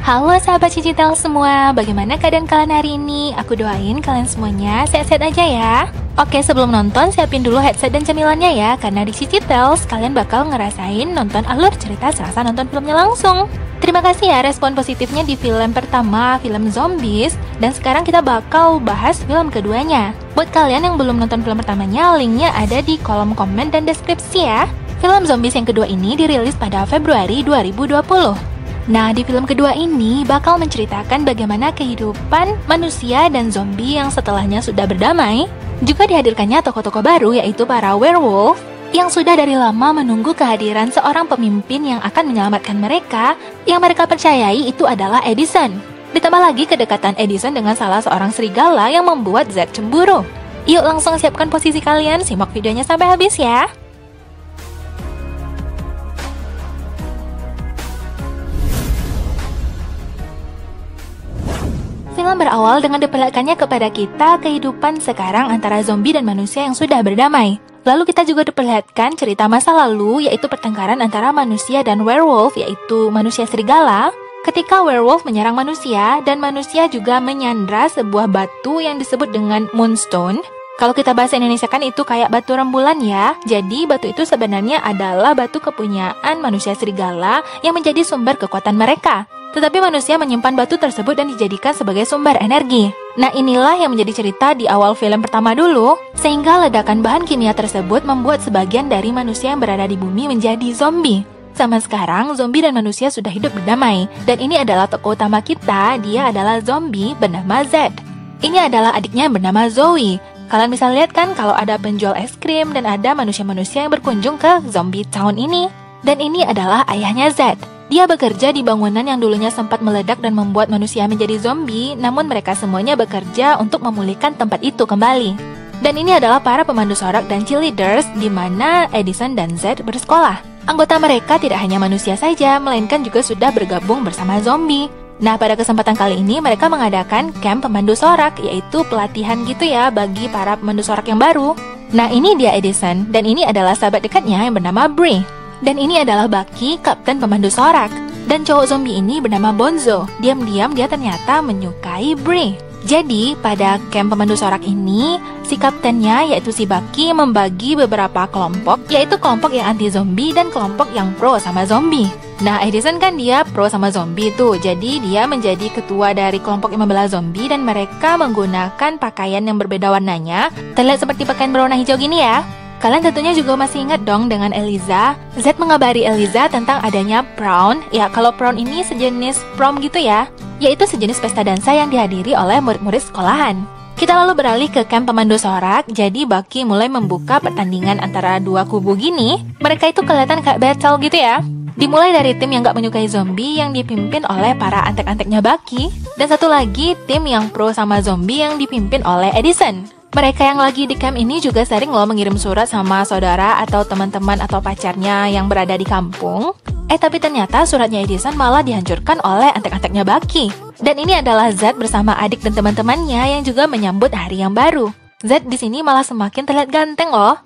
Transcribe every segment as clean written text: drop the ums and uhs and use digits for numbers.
Halo sahabat Cicitel semua, bagaimana keadaan kalian hari ini? Aku doain kalian semuanya sehat-sehat aja ya. Oke, sebelum nonton siapin dulu headset dan cemilannya ya, karena di Cicitels kalian bakal ngerasain nonton alur cerita serasa nonton filmnya langsung. Terima kasih ya respon positifnya di film pertama, film Zombies, dan sekarang kita bakal bahas film keduanya. Buat kalian yang belum nonton film pertamanya, linknya ada di kolom komen dan deskripsi ya. Film Zombies yang kedua ini dirilis pada Februari 2020. Nah, di film kedua ini bakal menceritakan bagaimana kehidupan manusia dan zombie yang setelahnya sudah berdamai. Juga dihadirkannya tokoh-tokoh baru, yaitu para werewolf yang sudah dari lama menunggu kehadiran seorang pemimpin yang akan menyelamatkan mereka, yang mereka percayai itu adalah Edison. Ditambah lagi kedekatan Edison dengan salah seorang serigala yang membuat Zed cemburu. Yuk langsung siapkan posisi kalian, simak videonya sampai habis ya. Film berawal dengan diperlihatkannya kepada kita kehidupan sekarang antara zombie dan manusia yang sudah berdamai. Lalu kita juga diperlihatkan cerita masa lalu, yaitu pertengkaran antara manusia dan werewolf, yaitu manusia serigala. Ketika werewolf menyerang manusia, dan manusia juga menyandra sebuah batu yang disebut dengan moonstone. Kalau kita bahasa Indonesia kan itu kayak batu rembulan ya. Jadi batu itu sebenarnya adalah batu kepunyaan manusia serigala yang menjadi sumber kekuatan mereka. Tetapi manusia menyimpan batu tersebut dan dijadikan sebagai sumber energi. Nah, inilah yang menjadi cerita di awal film pertama dulu, sehingga ledakan bahan kimia tersebut membuat sebagian dari manusia yang berada di bumi menjadi zombie. Sama sekarang, zombie dan manusia sudah hidup berdamai. Dan ini adalah tokoh utama kita, dia adalah zombie bernama Zed. Ini adalah adiknya yang bernama Zoe. Kalian bisa lihat kan kalau ada penjual es krim dan ada manusia-manusia yang berkunjung ke zombie town ini. Dan ini adalah ayahnya Zed. Dia bekerja di bangunan yang dulunya sempat meledak dan membuat manusia menjadi zombie, namun mereka semuanya bekerja untuk memulihkan tempat itu kembali. Dan ini adalah para pemandu sorak dan cheerleaders di mana Edison dan Zed bersekolah. Anggota mereka tidak hanya manusia saja, melainkan juga sudah bergabung bersama zombie. Nah, pada kesempatan kali ini mereka mengadakan camp pemandu sorak, yaitu pelatihan gitu ya bagi para pemandu sorak yang baru. Nah, ini dia Edison, dan ini adalah sahabat dekatnya yang bernama Bree. Dan ini adalah Bucky, kapten pemandu sorak. Dan cowok zombie ini bernama Bonzo. Diam-diam dia ternyata menyukai Bree. Jadi, pada camp pemandu sorak ini, si kaptennya yaitu si Bucky membagi beberapa kelompok, yaitu kelompok yang anti-zombie dan kelompok yang pro sama zombie. Nah, Edison kan dia pro sama zombie tuh, jadi dia menjadi ketua dari kelompok yang membela zombie dan mereka menggunakan pakaian yang berbeda warnanya, terlihat seperti pakaian berwarna hijau gini ya. Kalian tentunya juga masih ingat dong dengan Eliza. Zed mengabari Eliza tentang adanya prom. Ya, kalau prom ini sejenis prom gitu ya, yaitu sejenis pesta dansa yang dihadiri oleh murid-murid sekolahan. Kita lalu beralih ke camp pemandu sorak. Jadi Bucky mulai membuka pertandingan antara dua kubu gini. Mereka itu kelihatan kayak battle gitu ya. Dimulai dari tim yang gak menyukai zombie yang dipimpin oleh para antek-anteknya Bucky, dan satu lagi tim yang pro sama zombie yang dipimpin oleh Edison. Mereka yang lagi di camp ini juga sering loh mengirim surat sama saudara atau teman-teman atau pacarnya yang berada di kampung. Tapi ternyata suratnya Edison malah dihancurkan oleh antek-anteknya Bucky. Dan ini adalah Zed bersama adik dan teman-temannya yang juga menyambut hari yang baru. Zed di sini malah semakin terlihat ganteng loh.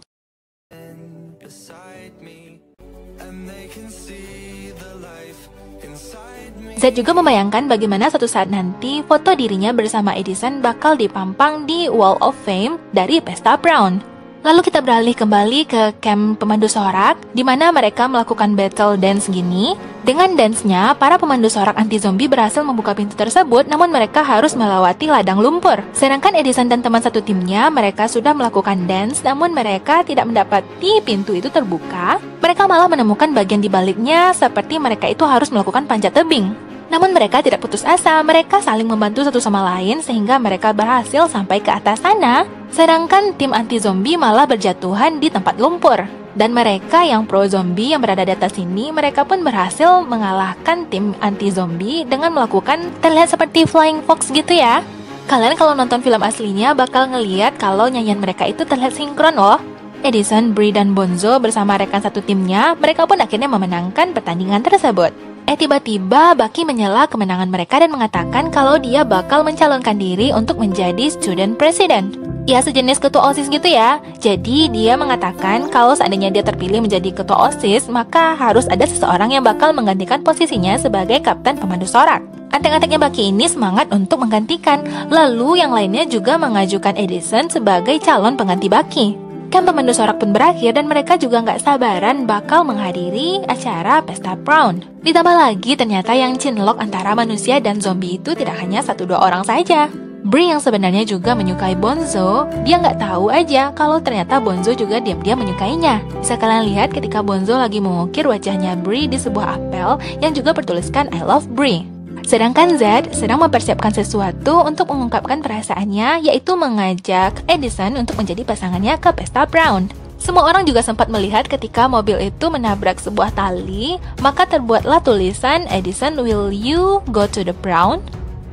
Zed juga membayangkan bagaimana suatu saat nanti foto dirinya bersama Edison bakal dipampang di Wall of Fame dari pesta prom. Lalu kita beralih kembali ke camp pemandu sorak, di mana mereka melakukan battle dance gini. Dengan dance-nya, para pemandu sorak anti-zombie berhasil membuka pintu tersebut, namun mereka harus melewati ladang lumpur. Sedangkan Edison dan teman satu timnya, mereka sudah melakukan dance, namun mereka tidak mendapati pintu itu terbuka. Mereka malah menemukan bagian di baliknya, seperti mereka itu harus melakukan panjat tebing. Namun mereka tidak putus asa, mereka saling membantu satu sama lain sehingga mereka berhasil sampai ke atas sana. Sedangkan tim anti-zombie malah berjatuhan di tempat lumpur. Dan mereka yang pro-zombie yang berada di atas sini, mereka pun berhasil mengalahkan tim anti-zombie dengan melakukan terlihat seperti flying fox gitu ya. Kalian kalau nonton film aslinya bakal ngeliat kalau nyanyian mereka itu terlihat sinkron loh. Edison, Bree, dan Bonzo bersama rekan satu timnya, mereka pun akhirnya memenangkan pertandingan tersebut. Tiba-tiba Bucky menyela kemenangan mereka dan mengatakan kalau dia bakal mencalonkan diri untuk menjadi student president. Ya, sejenis ketua OSIS gitu ya. Jadi dia mengatakan kalau seandainya dia terpilih menjadi ketua OSIS, maka harus ada seseorang yang bakal menggantikan posisinya sebagai kapten pemandu sorak. Antek-anteknya Bucky ini semangat untuk menggantikan. Lalu yang lainnya juga mengajukan Edison sebagai calon pengganti Bucky. Camp pemandu sorak pun berakhir dan mereka juga nggak sabaran bakal menghadiri acara pesta Brown. Ditambah lagi ternyata yang cinlok antara manusia dan zombie itu tidak hanya 1-2 orang saja. Bree yang sebenarnya juga menyukai Bonzo, dia nggak tahu aja kalau ternyata Bonzo juga diam-diam menyukainya. Bisa kalian lihat ketika Bonzo lagi mengukir wajahnya Bree di sebuah apel yang juga bertuliskan I love Bree. Sedangkan Zed sedang mempersiapkan sesuatu untuk mengungkapkan perasaannya, yaitu mengajak Edison untuk menjadi pasangannya ke pesta Brown. Semua orang juga sempat melihat ketika mobil itu menabrak sebuah tali, maka terbuatlah tulisan Edison, will you go to the Brown?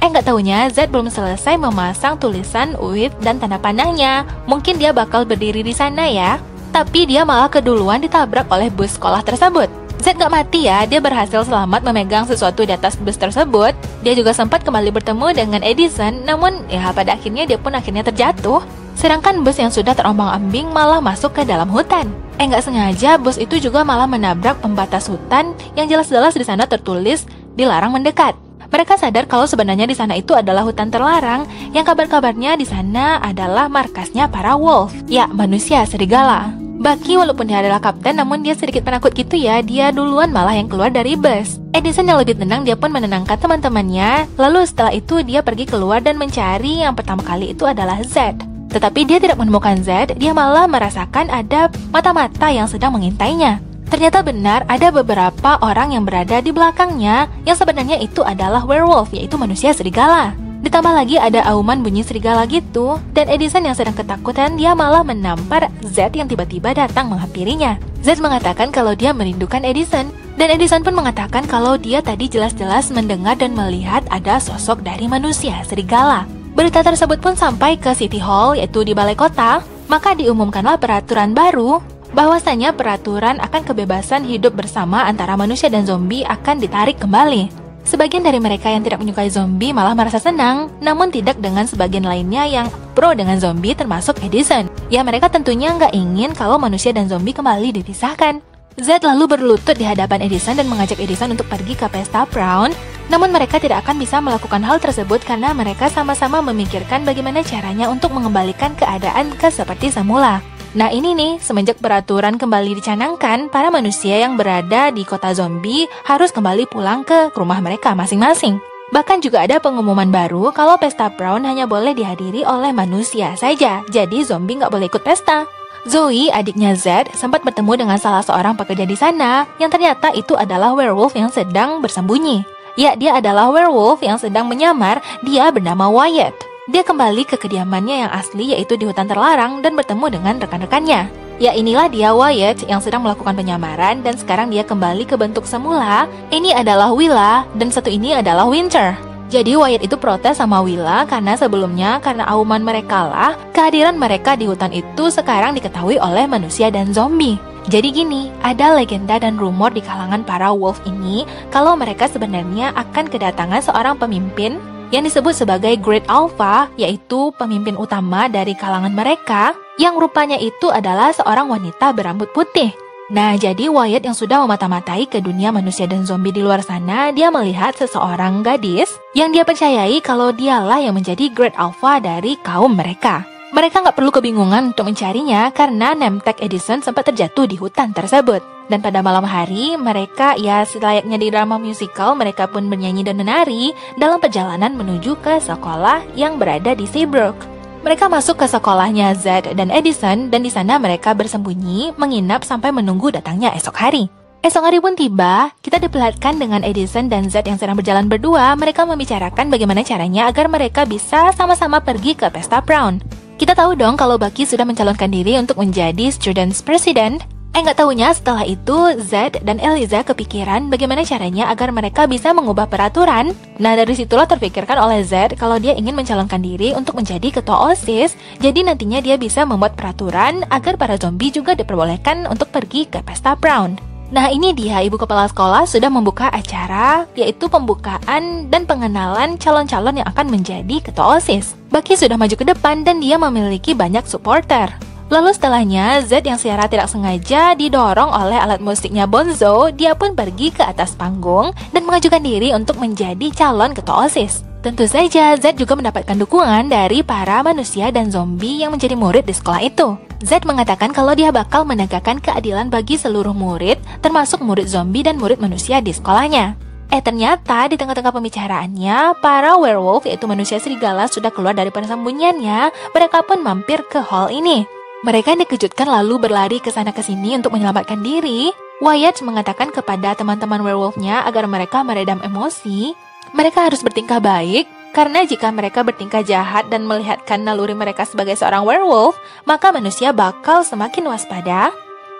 Nggak taunya Zed belum selesai memasang tulisan with dan tanda panahnya. Mungkin dia bakal berdiri di sana ya. Tapi dia malah keduluan ditabrak oleh bus sekolah tersebut. Zed gak mati ya, dia berhasil selamat memegang sesuatu di atas bus tersebut. Dia juga sempat kembali bertemu dengan Edison, namun ya pada akhirnya dia pun akhirnya terjatuh. Sedangkan bus yang sudah terombang-ambing malah masuk ke dalam hutan. Nggak sengaja bus itu juga malah menabrak pembatas hutan yang jelas-jelas di sana tertulis dilarang mendekat. Mereka sadar kalau sebenarnya di sana itu adalah hutan terlarang, yang kabar-kabarnya di sana adalah markasnya para wolf, ya manusia serigala. Bucky walaupun dia adalah kapten, namun dia sedikit penakut gitu ya, dia duluan malah yang keluar dari bus. Edison yang lebih tenang, dia pun menenangkan teman-temannya, lalu setelah itu dia pergi keluar dan mencari yang pertama kali itu adalah Zed. Tetapi dia tidak menemukan Zed, dia malah merasakan ada mata-mata yang sedang mengintainya. Ternyata benar ada beberapa orang yang berada di belakangnya, yang sebenarnya itu adalah werewolf, yaitu manusia serigala. Ditambah lagi ada auman bunyi serigala gitu, dan Edison yang sedang ketakutan, dia malah menampar Zed yang tiba-tiba datang menghampirinya. Zed mengatakan kalau dia merindukan Edison, dan Edison pun mengatakan kalau dia tadi jelas-jelas mendengar dan melihat ada sosok dari manusia serigala. Berita tersebut pun sampai ke City Hall, yaitu di balai kota, maka diumumkanlah peraturan baru, bahwasanya peraturan akan kebebasan hidup bersama antara manusia dan zombie akan ditarik kembali. Sebagian dari mereka yang tidak menyukai zombie malah merasa senang, namun tidak dengan sebagian lainnya yang pro dengan zombie termasuk Edison. Ya mereka tentunya nggak ingin kalau manusia dan zombie kembali dipisahkan. Zed lalu berlutut di hadapan Edison dan mengajak Edison untuk pergi ke pesta Brown. Namun mereka tidak akan bisa melakukan hal tersebut karena mereka sama-sama memikirkan bagaimana caranya untuk mengembalikan keadaan ke seperti semula. Nah ini nih, semenjak peraturan kembali dicanangkan, para manusia yang berada di kota zombie harus kembali pulang ke rumah mereka masing-masing. Bahkan juga ada pengumuman baru kalau pesta Brown hanya boleh dihadiri oleh manusia saja, jadi zombie nggak boleh ikut pesta. Zoe, adiknya Zed, sempat bertemu dengan salah seorang pekerja di sana, yang ternyata itu adalah werewolf yang sedang bersembunyi. Ya, dia adalah werewolf yang sedang menyamar, dia bernama Wyatt. Dia kembali ke kediamannya yang asli, yaitu di hutan terlarang, dan bertemu dengan rekan-rekannya. Ya inilah dia Wyatt yang sedang melakukan penyamaran, dan sekarang dia kembali ke bentuk semula. Ini adalah Willa, dan satu ini adalah Winter. Jadi Wyatt itu protes sama Willa karena sebelumnya karena auman mereka lah, kehadiran mereka di hutan itu sekarang diketahui oleh manusia dan zombie. Jadi gini, ada legenda dan rumor di kalangan para wolf ini kalau mereka sebenarnya akan kedatangan seorang pemimpin yang disebut sebagai Great Alpha, yaitu pemimpin utama dari kalangan mereka, yang rupanya itu adalah seorang wanita berambut putih. Nah, jadi Wyatt yang sudah memata-matai ke dunia manusia dan zombie di luar sana, dia melihat seseorang gadis yang dia percayai kalau dialah yang menjadi Great Alpha dari kaum mereka. Mereka nggak perlu kebingungan untuk mencarinya karena name tag Edison sempat terjatuh di hutan tersebut. Dan pada malam hari, mereka ya selayaknya di drama musical, mereka pun bernyanyi dan menari dalam perjalanan menuju ke sekolah yang berada di Seabrook. Mereka masuk ke sekolahnya Zed dan Edison, dan di sana mereka bersembunyi, menginap sampai menunggu datangnya esok hari. Esok hari pun tiba, kita diperlihatkan dengan Edison dan Zed yang sedang berjalan berdua. Mereka membicarakan bagaimana caranya agar mereka bisa sama-sama pergi ke pesta Brown. Kita tahu dong kalau Bucky sudah mencalonkan diri untuk menjadi Students President. Nggak tahunya setelah itu Zed dan Eliza kepikiran bagaimana caranya agar mereka bisa mengubah peraturan. Nah dari situlah terpikirkan oleh Zed kalau dia ingin mencalonkan diri untuk menjadi ketua OSIS. Jadi nantinya dia bisa membuat peraturan agar para zombie juga diperbolehkan untuk pergi ke pesta Brown. Nah ini dia, ibu kepala sekolah sudah membuka acara, yaitu pembukaan dan pengenalan calon-calon yang akan menjadi ketua OSIS. Bucky sudah maju ke depan dan dia memiliki banyak supporter. Lalu setelahnya, Z yang secara tidak sengaja didorong oleh alat musiknya Bonzo, dia pun pergi ke atas panggung dan mengajukan diri untuk menjadi calon ketua OSIS. Tentu saja, Z juga mendapatkan dukungan dari para manusia dan zombie yang menjadi murid di sekolah itu. Z mengatakan kalau dia bakal menegakkan keadilan bagi seluruh murid, termasuk murid zombie dan murid manusia di sekolahnya. Ternyata di tengah-tengah pembicaraannya, para werewolf yaitu manusia serigala sudah keluar dari persembunyiannya. Mereka pun mampir ke hall ini. Mereka dikejutkan lalu berlari ke sana ke sini untuk menyelamatkan diri. Wyatt mengatakan kepada teman-teman werewolfnya agar mereka meredam emosi. Mereka harus bertingkah baik, karena jika mereka bertingkah jahat dan melihatkan naluri mereka sebagai seorang werewolf, maka manusia bakal semakin waspada.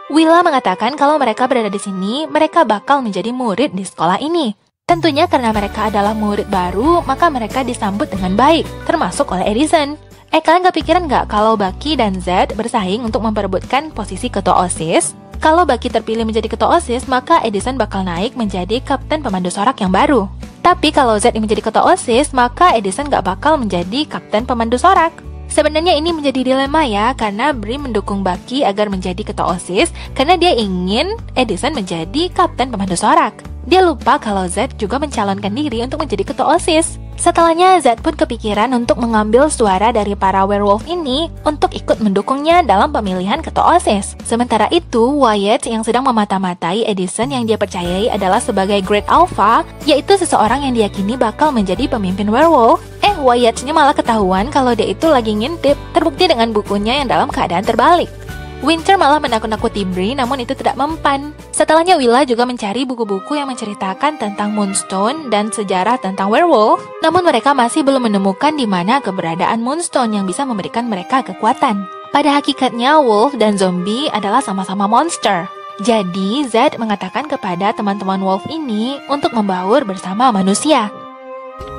Willa mengatakan kalau mereka berada di sini, mereka bakal menjadi murid di sekolah ini. Tentunya karena mereka adalah murid baru, maka mereka disambut dengan baik, termasuk oleh Edison. Kalian kepikiran nggak kalau Bucky dan Z bersaing untuk memperebutkan posisi ketua OSIS? Kalau Bucky terpilih menjadi ketua OSIS, maka Edison bakal naik menjadi kapten pemandu sorak yang baru. Tapi kalau Z menjadi ketua OSIS, maka Edison nggak bakal menjadi kapten pemandu sorak. Sebenarnya ini menjadi dilema ya, karena Brie mendukung Bucky agar menjadi ketua OSIS karena dia ingin Edison menjadi kapten pemandu sorak. Dia lupa kalau Z juga mencalonkan diri untuk menjadi ketua OSIS. Setelahnya, Z pun kepikiran untuk mengambil suara dari para werewolf ini untuk ikut mendukungnya dalam pemilihan ketua OSIS. Sementara itu, Wyatt yang sedang memata-matai Edison yang dia percayai adalah sebagai Great Alpha, yaitu seseorang yang diyakini bakal menjadi pemimpin werewolf. Wyatt-nya malah ketahuan kalau dia itu lagi ngintip, terbukti dengan bukunya yang dalam keadaan terbalik. Winter malah menakut-nakuti Brie, namun itu tidak mempan. Setelahnya, Willa juga mencari buku-buku yang menceritakan tentang Moonstone dan sejarah tentang werewolf. Namun mereka masih belum menemukan di mana keberadaan Moonstone yang bisa memberikan mereka kekuatan. Pada hakikatnya, wolf dan zombie adalah sama-sama monster. Jadi, Z mengatakan kepada teman-teman wolf ini untuk membaur bersama manusia.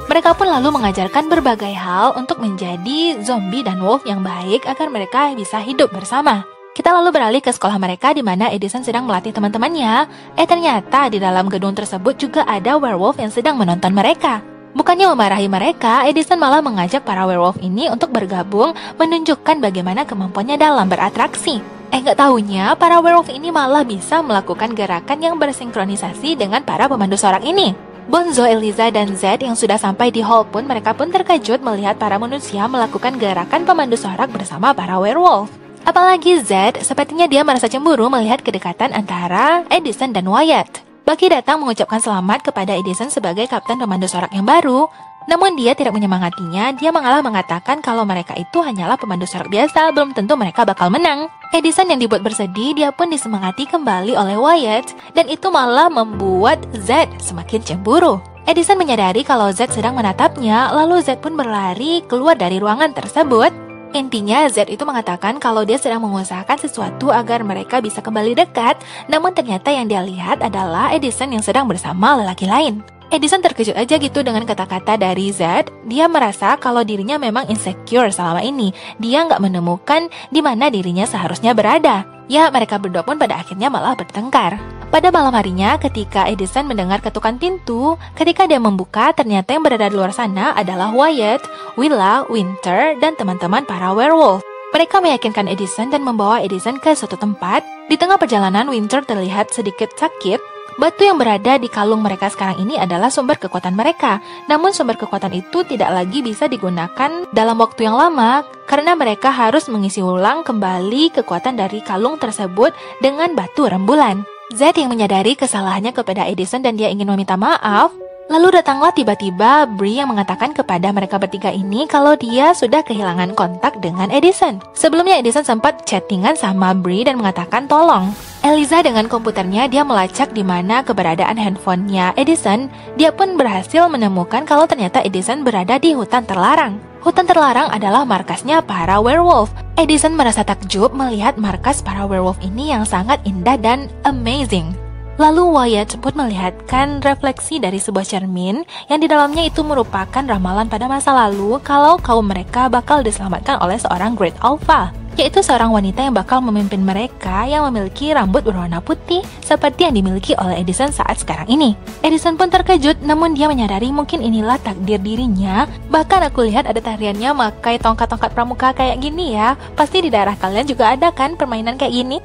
Mereka pun lalu mengajarkan berbagai hal untuk menjadi zombie dan wolf yang baik agar mereka bisa hidup bersama. Kita lalu beralih ke sekolah mereka di mana Edison sedang melatih teman-temannya. Ternyata di dalam gedung tersebut juga ada werewolf yang sedang menonton mereka. Bukannya memarahi mereka, Edison malah mengajak para werewolf ini untuk bergabung, menunjukkan bagaimana kemampuannya dalam beratraksi. Nggak taunya, para werewolf ini malah bisa melakukan gerakan yang bersinkronisasi dengan para pemandu sorak ini. Bonzo, Eliza, dan Z yang sudah sampai di hall pun mereka pun terkejut melihat para manusia melakukan gerakan pemandu sorak bersama para werewolf. Apalagi Z, sepertinya dia merasa cemburu melihat kedekatan antara Edison dan Wyatt. Bucky datang mengucapkan selamat kepada Edison sebagai kapten pemandu sorak yang baru. Namun dia tidak menyemangatinya, dia malah mengatakan kalau mereka itu hanyalah pemandu sorak biasa, belum tentu mereka bakal menang. Edison yang dibuat bersedih, dia pun disemangati kembali oleh Wyatt, dan itu malah membuat Z semakin cemburu. Edison menyadari kalau Z sedang menatapnya, lalu Z pun berlari keluar dari ruangan tersebut. Intinya, Z itu mengatakan kalau dia sedang mengusahakan sesuatu agar mereka bisa kembali dekat, namun ternyata yang dia lihat adalah Edison yang sedang bersama lelaki lain. Edison terkejut aja gitu dengan kata-kata dari Z. Dia merasa kalau dirinya memang insecure selama ini. Dia nggak menemukan di mana dirinya seharusnya berada. Ya, mereka berdua pun pada akhirnya malah bertengkar. Pada malam harinya, ketika Edison mendengar ketukan pintu, ketika dia membuka, ternyata yang berada di luar sana adalah Wyatt, Willa, Winter, dan teman-teman para werewolf. Mereka meyakinkan Edison dan membawa Edison ke suatu tempat. Di tengah perjalanan, Winter terlihat sedikit sakit. Batu yang berada di kalung mereka sekarang ini adalah sumber kekuatan mereka. Namun sumber kekuatan itu tidak lagi bisa digunakan dalam waktu yang lama karena mereka harus mengisi ulang kembali kekuatan dari kalung tersebut dengan batu rembulan. Z yang menyadari kesalahannya kepada Edison dan dia ingin meminta maaf. Lalu datanglah tiba-tiba Brie yang mengatakan kepada mereka bertiga ini kalau dia sudah kehilangan kontak dengan Edison. Sebelumnya Edison sempat chattingan sama Brie dan mengatakan tolong. Eliza dengan komputernya dia melacak di mana keberadaan handphonenya Edison. Dia pun berhasil menemukan kalau ternyata Edison berada di hutan terlarang. Hutan terlarang adalah markasnya para werewolf. Edison merasa takjub melihat markas para werewolf ini yang sangat indah dan amazing. Lalu Wyatt pun melihatkan refleksi dari sebuah cermin yang di dalamnya itu merupakan ramalan pada masa lalu kalau kaum mereka bakal diselamatkan oleh seorang Great Alpha. yaitu seorang wanita yang bakal memimpin mereka yang memiliki rambut berwarna putih seperti yang dimiliki oleh Edison saat sekarang ini. Edison pun terkejut, namun dia menyadari mungkin inilah takdir dirinya. Bahkan aku lihat ada tariannya pakai tongkat-tongkat pramuka kayak gini ya. Pasti di daerah kalian juga ada kan permainan kayak gini?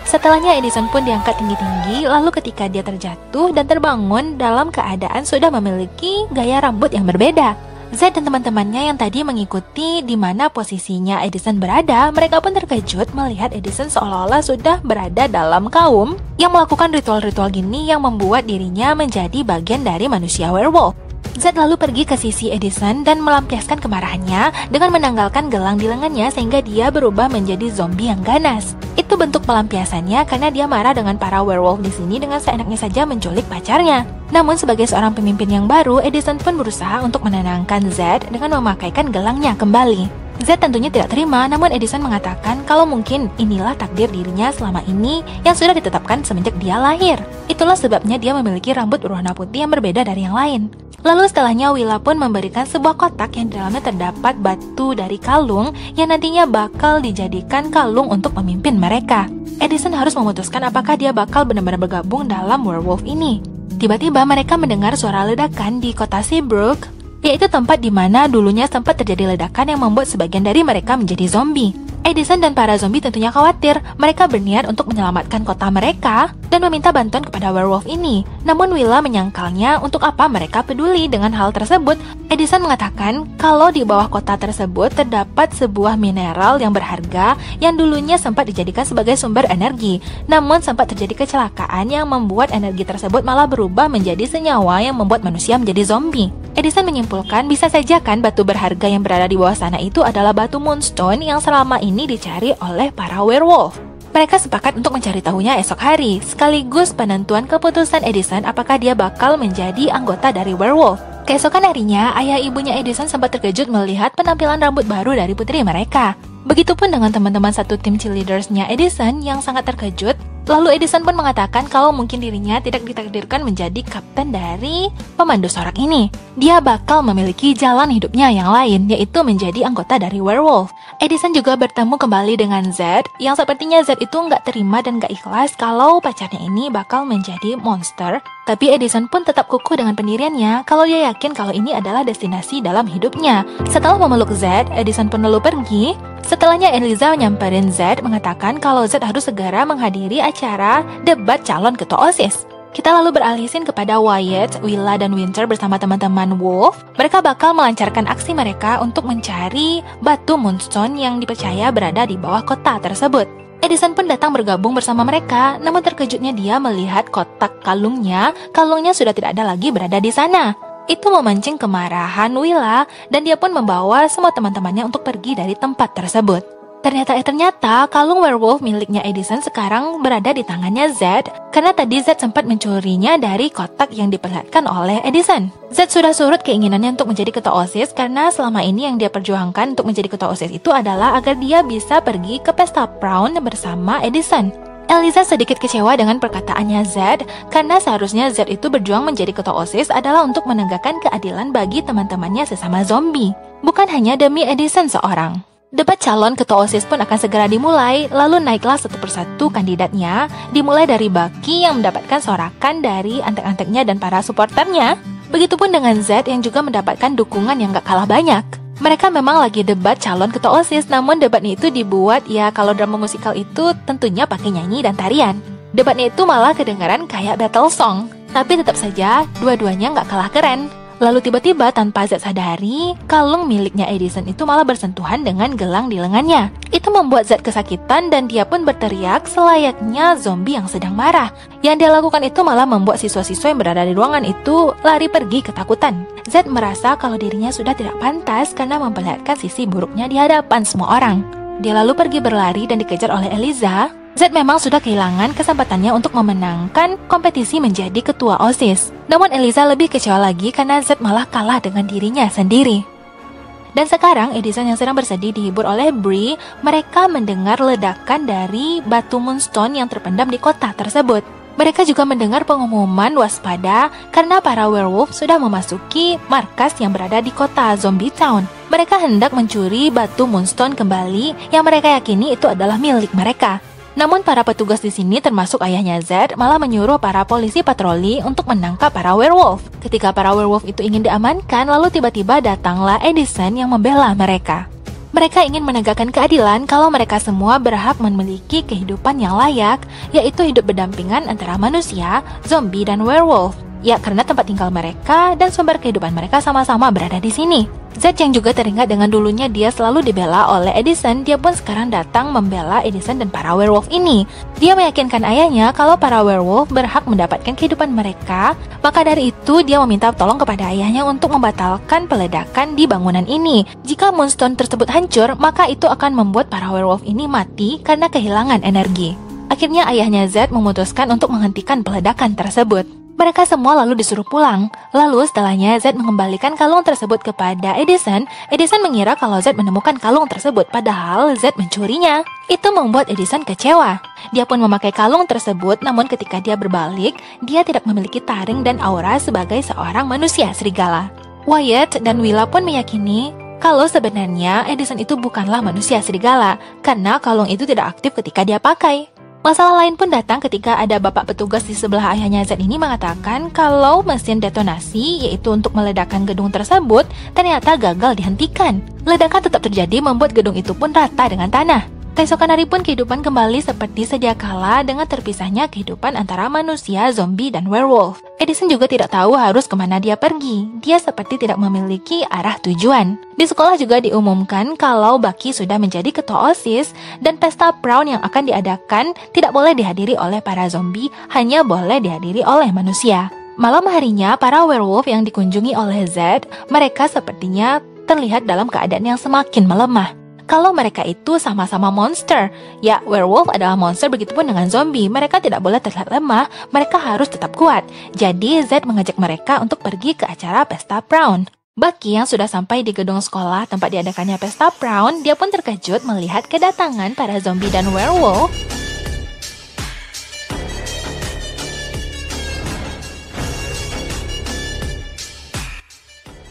Setelahnya Edison pun diangkat tinggi-tinggi, lalu ketika dia terjatuh dan terbangun dalam keadaan sudah memiliki gaya rambut yang berbeda. Z dan teman-temannya yang tadi mengikuti di mana posisinya Edison berada, mereka pun terkejut melihat Edison seolah-olah sudah berada dalam kaum yang melakukan ritual-ritual gini yang membuat dirinya menjadi bagian dari manusia werewolf. Z lalu pergi ke sisi Edison dan melampiaskan kemarahannya dengan menanggalkan gelang di lengannya sehingga dia berubah menjadi zombie yang ganas. Itu bentuk pelampiasannya karena dia marah dengan para werewolf di sini dengan seenaknya saja menculik pacarnya. Namun sebagai seorang pemimpin yang baru, Edison pun berusaha untuk menenangkan Z dengan memakaikan gelangnya kembali. Z tentunya tidak terima, namun Edison mengatakan kalau mungkin inilah takdir dirinya selama ini yang sudah ditetapkan semenjak dia lahir. Itulah sebabnya dia memiliki rambut berwarna putih yang berbeda dari yang lain. Lalu setelahnya Willa pun memberikan sebuah kotak yang di dalamnya terdapat batu dari kalung yang nantinya bakal dijadikan kalung untuk memimpin mereka. Edison harus memutuskan apakah dia bakal benar-benar bergabung dalam werewolf ini. Tiba-tiba mereka mendengar suara ledakan di kota Seabrook, yaitu tempat di mana dulunya sempat terjadi ledakan yang membuat sebagian dari mereka menjadi zombie. Edison dan para zombie tentunya khawatir. Mereka berniat untuk menyelamatkan kota mereka dan meminta bantuan kepada werewolf ini. Namun Willa menyangkalnya untuk apa mereka peduli dengan hal tersebut. Edison mengatakan kalau di bawah kota tersebut terdapat sebuah mineral yang berharga yang dulunya sempat dijadikan sebagai sumber energi. Namun sempat terjadi kecelakaan yang membuat energi tersebut malah berubah menjadi senyawa yang membuat manusia menjadi zombie. Edison menyimpulkan bisa saja kan batu berharga yang berada di bawah sana itu adalah batu moonstone yang selama ini dicari oleh para werewolf. Mereka sepakat untuk mencari tahunya esok hari, sekaligus penentuan keputusan Edison apakah dia bakal menjadi anggota dari werewolf. Keesokan harinya, ayah ibunya Edison sempat terkejut melihat penampilan rambut baru dari putri mereka. Begitupun dengan teman-teman satu tim cheerleadersnya Edison yang sangat terkejut. Lalu Edison pun mengatakan kalau mungkin dirinya tidak ditakdirkan menjadi kapten dari pemandu sorak ini. Dia bakal memiliki jalan hidupnya yang lain, yaitu menjadi anggota dari werewolf. Edison juga bertemu kembali dengan Z, yang sepertinya Z itu nggak terima dan nggak ikhlas kalau pacarnya ini bakal menjadi monster. Tapi Edison pun tetap kukuh dengan pendiriannya kalau dia yakin kalau ini adalah destinasi dalam hidupnya. Setelah memeluk Z, Edison pun lalu pergi. Setelahnya Eliza nyamperin Z mengatakan kalau Z harus segera menghadiri acara debat calon ketua OSIS. Kita lalu beralihin kepada Wyatt, Willa, dan Winter bersama teman-teman Wolf. Mereka bakal melancarkan aksi mereka untuk mencari batu moonstone yang dipercaya berada di bawah kota tersebut. Edison pun datang bergabung bersama mereka, namun terkejutnya dia melihat kotak kalungnya sudah tidak ada lagi berada di sana. Itu memancing kemarahan Willa dan dia pun membawa semua teman-temannya untuk pergi dari tempat tersebut. Ternyata kalung werewolf miliknya Edison sekarang berada di tangannya Z karena tadi Z sempat mencurinya dari kotak yang diperlihatkan oleh Edison. Z sudah surut keinginannya untuk menjadi ketua OSIS karena selama ini yang dia perjuangkan untuk menjadi ketua OSIS itu adalah agar dia bisa pergi ke pesta prom bersama Edison. Eliza sedikit kecewa dengan perkataannya Z karena seharusnya Z itu berjuang menjadi ketua OSIS adalah untuk menegakkan keadilan bagi teman-temannya sesama zombie, bukan hanya demi Edison seorang. Debat calon ketua OSIS pun akan segera dimulai, lalu naiklah satu persatu kandidatnya, dimulai dari Bucky yang mendapatkan sorakan dari antek-anteknya dan para supporternya. Begitupun dengan Z yang juga mendapatkan dukungan yang gak kalah banyak. Mereka memang lagi debat calon ketua OSIS, namun debatnya itu dibuat ya kalau drama musikal itu tentunya pakai nyanyi dan tarian. Debatnya itu malah kedengaran kayak battle song, tapi tetap saja dua-duanya gak kalah keren. Lalu tiba-tiba tanpa Z sadari, kalung miliknya Edison itu malah bersentuhan dengan gelang di lengannya. Itu membuat Z kesakitan dan dia pun berteriak selayaknya zombie yang sedang marah. Yang dia lakukan itu malah membuat siswa-siswa yang berada di ruangan itu lari pergi ketakutan. Z merasa kalau dirinya sudah tidak pantas karena memperlihatkan sisi buruknya di hadapan semua orang. Dia lalu pergi berlari dan dikejar oleh Eliza. Z memang sudah kehilangan kesempatannya untuk memenangkan kompetisi menjadi ketua OSIS. Namun Eliza lebih kecewa lagi karena Z malah kalah dengan dirinya sendiri. Dan sekarang Edison yang sedang bersedih dihibur oleh Bree. Mereka mendengar ledakan dari batu moonstone yang terpendam di kota tersebut. Mereka juga mendengar pengumuman waspada karena para werewolf sudah memasuki markas yang berada di kota Zombie Town. Mereka hendak mencuri batu Moonstone kembali yang mereka yakini itu adalah milik mereka. Namun para petugas di sini termasuk ayahnya Zed malah menyuruh para polisi patroli untuk menangkap para werewolf. Ketika para werewolf itu ingin diamankan, lalu tiba-tiba datanglah Edison yang membela mereka. Mereka ingin menegakkan keadilan kalau mereka semua berhak memiliki kehidupan yang layak, yaitu hidup berdampingan antara manusia, zombie, dan werewolf. Ya, karena tempat tinggal mereka dan sumber kehidupan mereka sama-sama berada di sini. Zed yang juga teringat dengan dulunya dia selalu dibela oleh Edison, dia pun sekarang datang membela Edison dan para werewolf ini. Dia meyakinkan ayahnya kalau para werewolf berhak mendapatkan kehidupan mereka, maka dari itu dia meminta tolong kepada ayahnya untuk membatalkan peledakan di bangunan ini. Jika Moonstone tersebut hancur, maka itu akan membuat para werewolf ini mati karena kehilangan energi. Akhirnya ayahnya Zed memutuskan untuk menghentikan peledakan tersebut. Mereka semua lalu disuruh pulang. Lalu setelahnya Zed mengembalikan kalung tersebut kepada Edison. Edison mengira kalau Zed menemukan kalung tersebut, padahal Zed mencurinya. Itu membuat Edison kecewa. Dia pun memakai kalung tersebut, namun ketika dia berbalik, dia tidak memiliki taring dan aura sebagai seorang manusia serigala. Wyatt dan Willa pun meyakini kalau sebenarnya Edison itu bukanlah manusia serigala, karena kalung itu tidak aktif ketika dia pakai. Masalah lain pun datang ketika ada bapak petugas di sebelah ayahnya Zed ini mengatakan kalau mesin detonasi, yaitu untuk meledakkan gedung tersebut, ternyata gagal dihentikan. Ledakan tetap terjadi membuat gedung itu pun rata dengan tanah. Keesokan hari pun kehidupan kembali seperti sedia kala dengan terpisahnya kehidupan antara manusia, zombie, dan werewolf. Edison juga tidak tahu harus kemana dia pergi. Dia seperti tidak memiliki arah tujuan. Di sekolah juga diumumkan kalau Bucky sudah menjadi ketua OSIS dan pesta prom yang akan diadakan tidak boleh dihadiri oleh para zombie, hanya boleh dihadiri oleh manusia. Malam harinya, para werewolf yang dikunjungi oleh Zed, mereka sepertinya terlihat dalam keadaan yang semakin melemah. Kalau mereka itu sama-sama monster. Ya, werewolf adalah monster, begitupun dengan zombie. Mereka tidak boleh terlihat lemah, mereka harus tetap kuat. Jadi Zed mengajak mereka untuk pergi ke acara pesta prom. Bucky yang sudah sampai di gedung sekolah tempat diadakannya pesta prom, dia pun terkejut melihat kedatangan para zombie dan werewolf.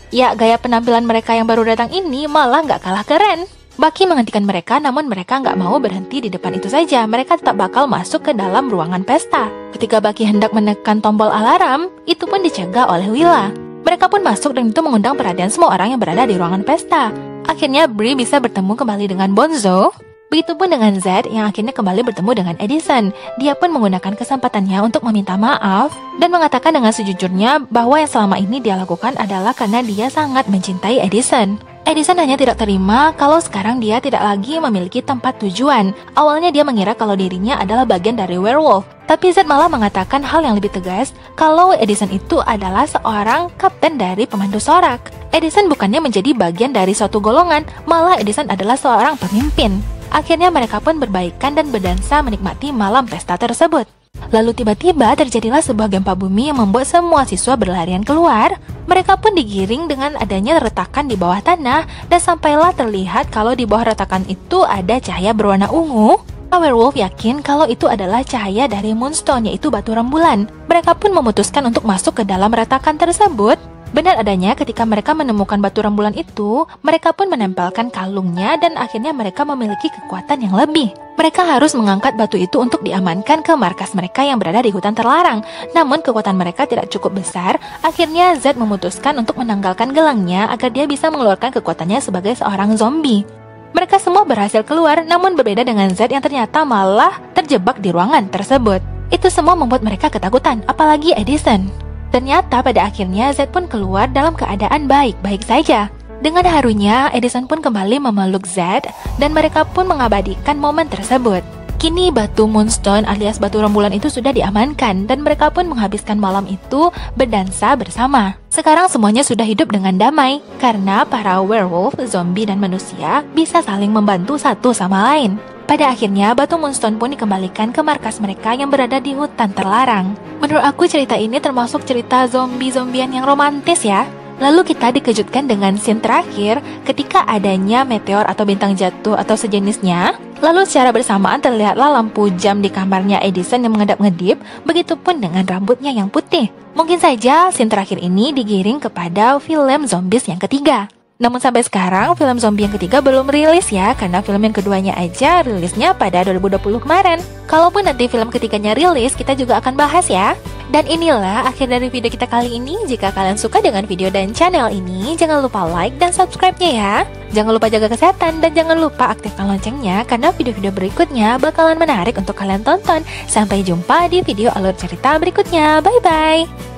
Ya, gaya penampilan mereka yang baru datang ini malah nggak kalah keren. Bucky menghentikan mereka, namun mereka nggak mau berhenti di depan itu saja. Mereka tetap bakal masuk ke dalam ruangan pesta. Ketika Bucky hendak menekan tombol alarm, itu pun dicegah oleh Willa. Mereka pun masuk dan itu mengundang perhatian semua orang yang berada di ruangan pesta. Akhirnya Bree bisa bertemu kembali dengan Bonzo. Begitupun dengan Zed yang akhirnya kembali bertemu dengan Edison. Dia pun menggunakan kesempatannya untuk meminta maaf dan mengatakan dengan sejujurnya bahwa yang selama ini dia lakukan adalah karena dia sangat mencintai Edison. Edison hanya tidak terima kalau sekarang dia tidak lagi memiliki tempat tujuan. Awalnya dia mengira kalau dirinya adalah bagian dari werewolf. Tapi Zed malah mengatakan hal yang lebih tegas kalau Edison itu adalah seorang kapten dari pemandu sorak. Edison bukannya menjadi bagian dari suatu golongan, malah Edison adalah seorang pemimpin. Akhirnya mereka pun berbaikan dan berdansa menikmati malam pesta tersebut. Lalu tiba-tiba terjadilah sebuah gempa bumi yang membuat semua siswa berlarian keluar. Mereka pun digiring dengan adanya retakan di bawah tanah dan sampailah terlihat kalau di bawah retakan itu ada cahaya berwarna ungu. Werewolf yakin kalau itu adalah cahaya dari Moonstone, yaitu batu rembulan. Mereka pun memutuskan untuk masuk ke dalam retakan tersebut. Benar adanya ketika mereka menemukan batu rembulan itu, mereka pun menempelkan kalungnya dan akhirnya mereka memiliki kekuatan yang lebih. Mereka harus mengangkat batu itu untuk diamankan ke markas mereka yang berada di hutan terlarang. Namun kekuatan mereka tidak cukup besar, akhirnya Zed memutuskan untuk menanggalkan gelangnya agar dia bisa mengeluarkan kekuatannya sebagai seorang zombie. Mereka semua berhasil keluar, namun berbeda dengan Zed yang ternyata malah terjebak di ruangan tersebut. Itu semua membuat mereka ketakutan, apalagi Edison. Ternyata pada akhirnya Zed pun keluar dalam keadaan baik-baik saja. Dengan harunya, Edison pun kembali memeluk Zed dan mereka pun mengabadikan momen tersebut. Kini batu Moonstone alias batu rembulan itu sudah diamankan dan mereka pun menghabiskan malam itu berdansa bersama. Sekarang semuanya sudah hidup dengan damai karena para werewolf, zombie, dan manusia bisa saling membantu satu sama lain. Pada akhirnya, batu Moonstone pun dikembalikan ke markas mereka yang berada di hutan terlarang. Menurut aku cerita ini termasuk cerita zombie-zombian yang romantis ya. Lalu kita dikejutkan dengan scene terakhir ketika adanya meteor atau bintang jatuh atau sejenisnya Lalu secara bersamaan terlihatlah lampu jam di kamarnya Edison yang mengedap-ngedip, begitupun dengan rambutnya yang putih. Mungkin saja scene terakhir ini digiring kepada film zombies yang ketiga. Namun sampai sekarang film zombie yang ketiga belum rilis ya, karena film yang keduanya aja rilisnya pada 2020 kemarin. Kalaupun nanti film ketiganya rilis, kita juga akan bahas ya. Dan inilah akhir dari video kita kali ini. Jika kalian suka dengan video dan channel ini, jangan lupa like dan subscribe-nya ya. Jangan lupa jaga kesehatan dan jangan lupa aktifkan loncengnya, karena video-video berikutnya bakalan menarik untuk kalian tonton. Sampai jumpa di video alur cerita berikutnya. Bye-bye!